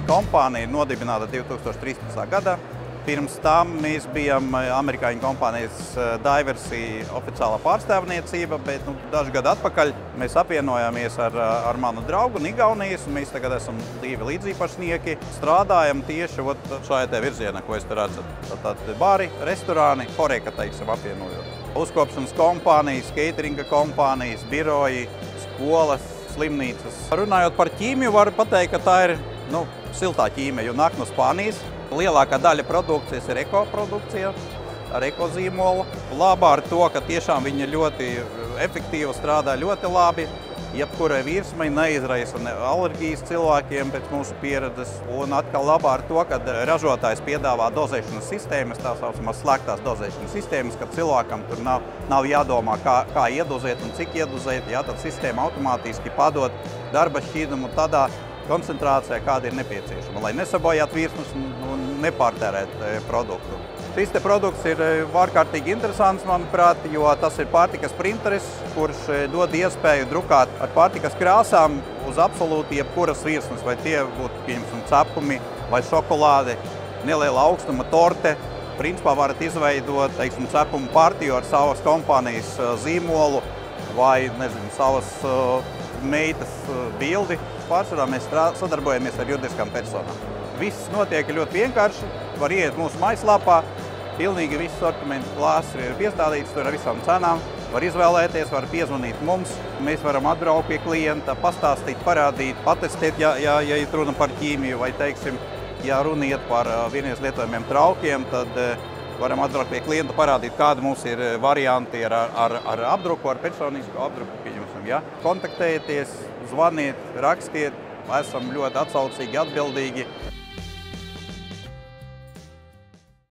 kompānija ir nodibināta 2013. gadā. Pirms tam mēs bijām amerikāņu kompānijas Diversey oficiālā pārstāvniecība, bet dažu gadu atpakaļ mēs apvienojāmies ar manu draugu no Igaunijas. Mēs tagad esam divi līdzīpašnieki. Strādājam tieši šajā te virzienā, ko es te redzu. Tātad bari, restorāni, horeka, teiksim, apvienojot. Uzkopšanas kompānijas, cateringa kompānijas, biroji, skolas, slimnīcas. Runājot par ķīmiju, varu pateikt, ka tā ir siltā ķīmija, jo nāk no Spānijas. Lielākā daļa produkcijas ir ekoprodukcija ar ekozīmolu. Labā ar to, ka tiešām viņa ļoti efektīvi strādā ļoti labi. Jebkurai virsmai neizraisa alerģijas cilvēkiem pēc mūsu pieredzes. Un atkal labā ar to, ka ražotājs piedāvā dozēšanas sistēmas, tā saucamās slēgtās dozēšanas sistēmas, ka cilvēkam tur nav jādomā, kā iedozēt un cik iedozēt. Jā, tad sistēma automātiski padod darba šķīdumu tādā koncentrācijā, kāda ir nepieciešama, lai nesabojātu virsmas un nepārtērēt produktu. Šis te produkts ir ārkārtīgi interesants, manuprāt, jo tas ir pārtikas printeris, kurš dod iespēju drukāt ar pārtikas krāsām uz absolūti jebkuras virsmas, vai tie būtu, piemēram, cepumi vai šokolāde, neliela augstuma torte. Principā varat izveidot, teiksim, cepumu partiju ar savas kompānijas zīmolu vai, nezinu, savas meitas bildi. Pārsvarā mēs sadarbojamies ar juridiskām personām. Viss notiek ļoti vienkārši. Var ieiet mūsu mājaslapā, pilnīgi viss sortimentu klāsts ir piestādīts, tur ar visām cenām. Var izvēlēties, var piezvanīt mums. Mēs varam atbraukt pie klienta, pastāstīt, parādīt, patestēt, ja ir runa par ķīmiju, vai, teiksim, ja runa iet par vienreiz lietojamiem traukiem, tad varam atbraukt pie klienta, parādīt, kādi mums ir varianti ar apdruku, ar personisku apdruku, pieņemsim, ja. Kontaktējieties, zvaniet, rakstiet, esam ļoti atsaucīgi, atbildīgi.